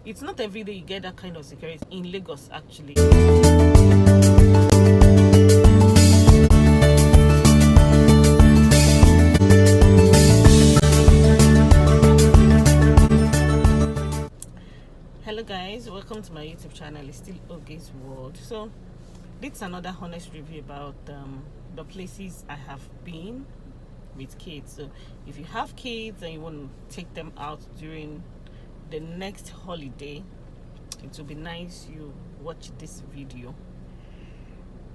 It's not every day you get that kind of security in Lagos, actually. Hello guys, welcome to my YouTube channel. It's still Oge's World. So this is another honest review about the places I have been with kids. So if you have kids and you want to take them out during the next holiday, it will be nice you watch this video.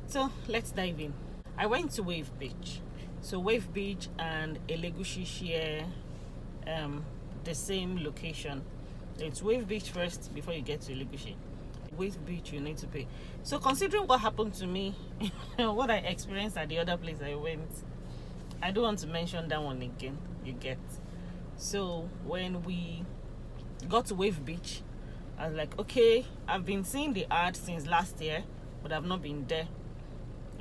So let's dive in. I went to Wave Beach. So Wave Beach and Elegushi share the same location. It's Wave Beach first before you get to Elegushi. Wave Beach you need to pay. So considering what happened to me, what I experienced at the other place I went, I don't want to mention that one again, you get. So when we got to Wave Beach, I was like, okay, I've been seeing the ad since last year, but I've not been there.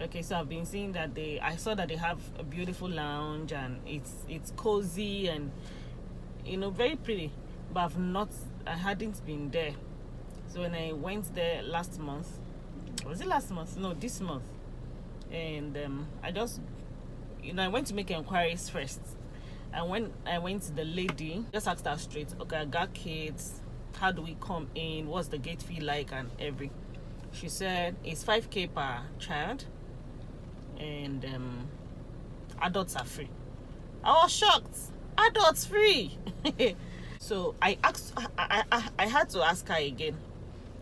Okay, so I've been seeing that I saw that they have a beautiful lounge and it's cozy and very pretty, but I hadn't been there. So when I went there last month, was it last month? No, this month. And I went to make inquiries first. And when I went to the lady, just asked her straight, okay, I got kids, how do we come in? What's the gate fee like and every? She said it's 5K per child and adults are free. I was shocked. Adults free. So I asked, I had to ask her again.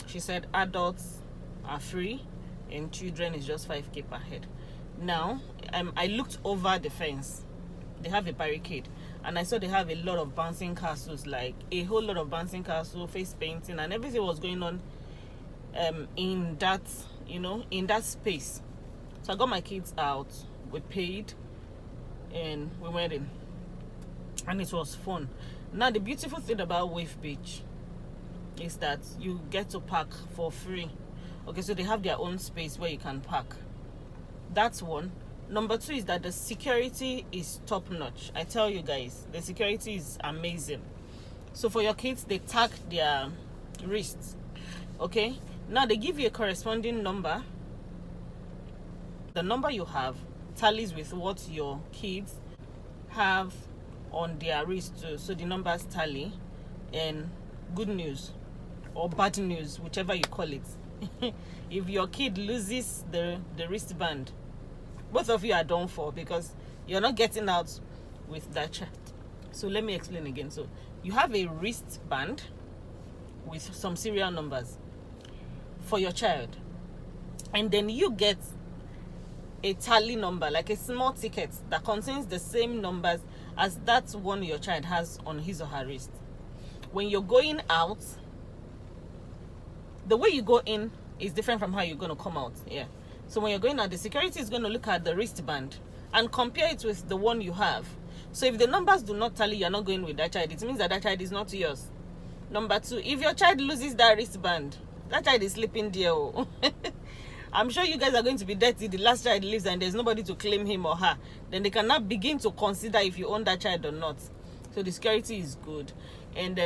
She said adults are free and children is just 5K per head. Now, I looked over the fence. They have a barricade. And I saw they have a lot of bouncing castles, like a whole lot of bouncing castle, face painting, and everything was going on in that, in that space. So I got my kids out. We paid and we went in. And it was fun. Now, the beautiful thing about Wave Beach is that you get to park for free. Okay, so they have their own space where you can park. That's one. Number two is that the security is top notch. I tell you guys, the security is amazing. So for your kids, they tag their wrists. Okay, now they give you a corresponding number. The number you have tallies with what your kids have on their wrist too. So the numbers tally. And good news or bad news, whichever you call it, if your kid loses the wristband, both of you are done for, because you're not getting out with that child. So let me explain again. So you have a wristband with some serial numbers for your child, and then you get a tally number, like a small ticket that contains the same numbers as that one your child has on his or her wrist. When you're going out, the way you go in is different from how you're going to come out. Yeah. So when you're going out, the security is going to look at the wristband and compare it with the one you have. So if the numbers do not tally, you're not going with that child. It means that child is not yours. Number two, if your child loses that wristband, that child is sleeping there. I'm sure you guys are going to be dirty. The last child leaves and there's nobody to claim him or her. Then they cannot begin to consider if you own that child or not. So the security is good. And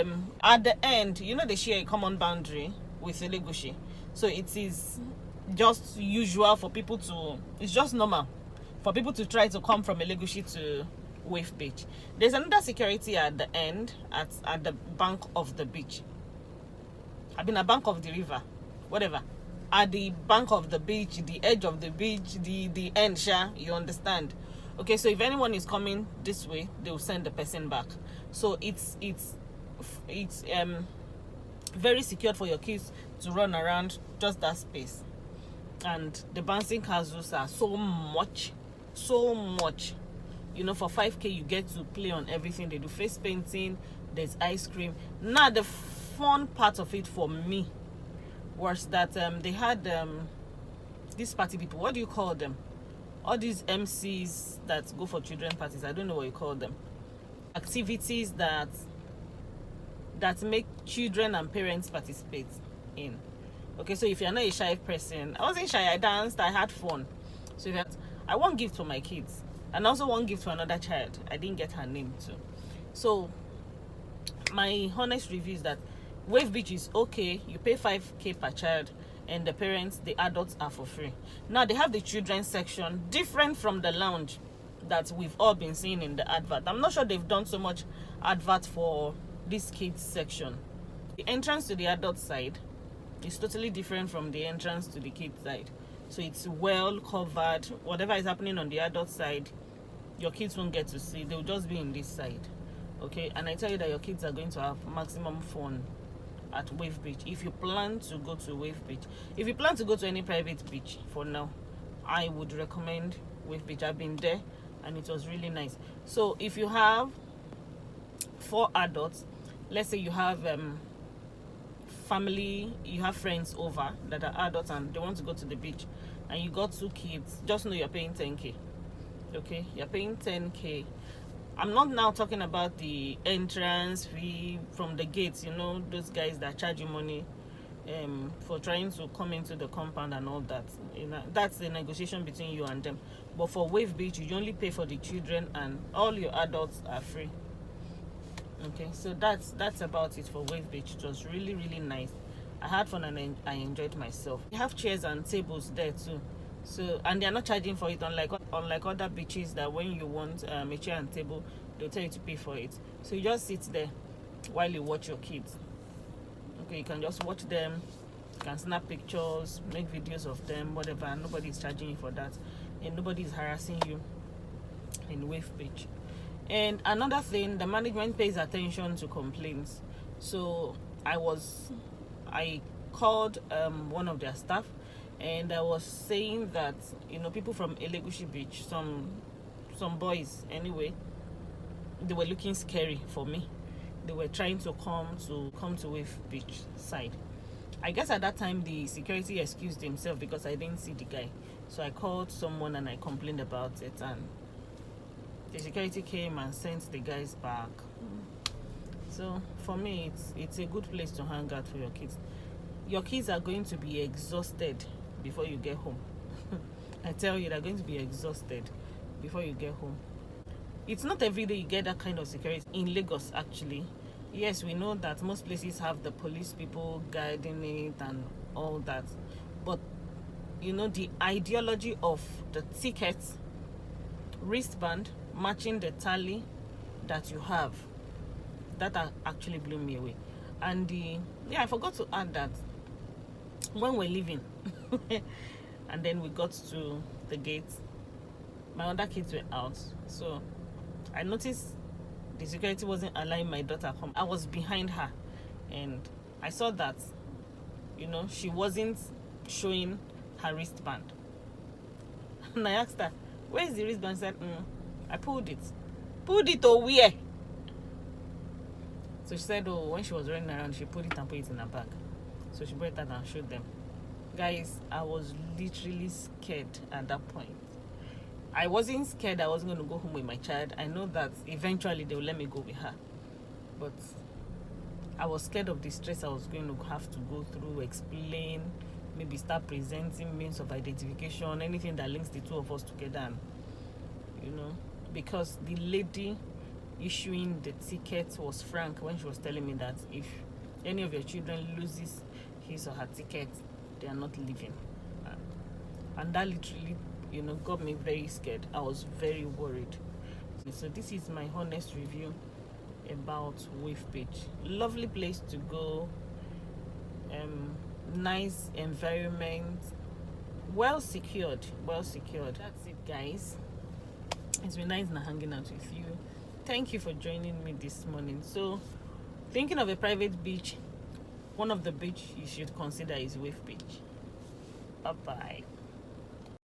at the end, they share a common boundary with Elegushi. So it is just usual for people to, it's just normal for people to try to come from Elegushi to Wave Beach. There's another security at the end, at the bank of the beach. I've been at bank of the river, whatever. At the bank of the beach, the edge of the beach, the end, you understand? Okay, so if anyone is coming this way, they will send the person back. So it's very secured for your kids to run around just that space. And the bouncing castles are so much. For 5K you get to play on everything. They do face painting, there's ice cream. Now the fun part of it for me was that they had these party people, what do you call them? All these MCs that go for children parties, I don't know what you call them. Activities that make children and parents participate in. Okay, so if you're not a shy person, I wasn't shy, I danced, I had fun. So I want gift for my kids, and also one gift for another child. I didn't get her name too. So my honest review is that Wave Beach is okay. You pay 5k per child, and the parents, the adults, are for free. Now they have the children's section, different from the lounge that we've all been seeing in the advert. I'm not sure they've done so much advert for this kids section. The entrance to the adult side is totally different from the entrance to the kids side. So it's well covered. Whatever is happening on the adult side, your kids won't get to see. They'll just be in this side. Okay, and I tell you that your kids are going to have maximum fun at Wave Beach if you plan to go to Wave Beach. If you plan to go to any private beach for now, I would recommend Wave Beach. I've been there and it was really nice. So if you have 4 adults, let's say you have family, you have friends over that are adults and they want to go to the beach, and you got 2 kids, just know you're paying 10k. Okay, you're paying 10k. I'm not now talking about the entrance fee from the gates, you know, those guys that charge you money for trying to come into the compound and all that. You know, that's the negotiation between you and them. But for Wave Beach, you only pay for the children and all your adults are free. Okay, so that's about it for Wave Beach. It was really, really nice. I had fun and I enjoyed myself. You have chairs and tables there too. So, and they're not charging for it, unlike other beaches that when you want a chair and table, they'll tell you to pay for it. So you just sit there while you watch your kids. Okay, you can just watch them, you can snap pictures, make videos of them, whatever, and nobody's charging you for that, and nobody's harassing you in Wave Beach. And another thing, the management pays attention to complaints. So I called one of their staff, and I was saying that, you know, people from Elegushi Beach, some boys anyway, they were looking scary for me. They were trying to come to Wave Beach side. I guess at that time the security excused himself because I didn't see the guy. So I called someone and I complained about it, and the security came and sent the guys back. So for me, it's a good place to hang out for your kids. Your kids are going to be exhausted before you get home. I tell you, they're going to be exhausted before you get home. It's not every day you get that kind of security in Lagos, actually. Yes, we know that most places have the police people guiding it and all that, but you know, the ideology of the ticket wristband matching the tally that you have, that actually blew me away. And I forgot to add that when we're leaving and then we got to the gate, my other kids were out, so I noticed the security wasn't allowing my daughter come. I was behind her and I saw that, you know, she wasn't showing her wristband. And I asked her, where is the wristband? She said, I pulled it. Pulled it or where? So she said, oh, when she was running around, she pulled it and put it in her bag. So she brought it out and showed them. Guys, I was literally scared at that point. I wasn't scared I wasn't going to go home with my child. I know that eventually they will let me go with her. But I was scared of the stress I was going to have to go through, explain, maybe start presenting means of identification, anything that links the two of us together. And, you know, because the lady issuing the ticket was frank when she was telling me that if any of your children loses his or her ticket, they are not leaving. And that literally, you know, got me very scared. I was very worried. So this is my honest review about Wave Beach. Lovely place to go, nice environment, well secured. That's it, guys. It's been nice hanging out with you. Thank you for joining me this morning. So thinking of a private beach, one of the beach you should consider is Wave Beach. Bye bye.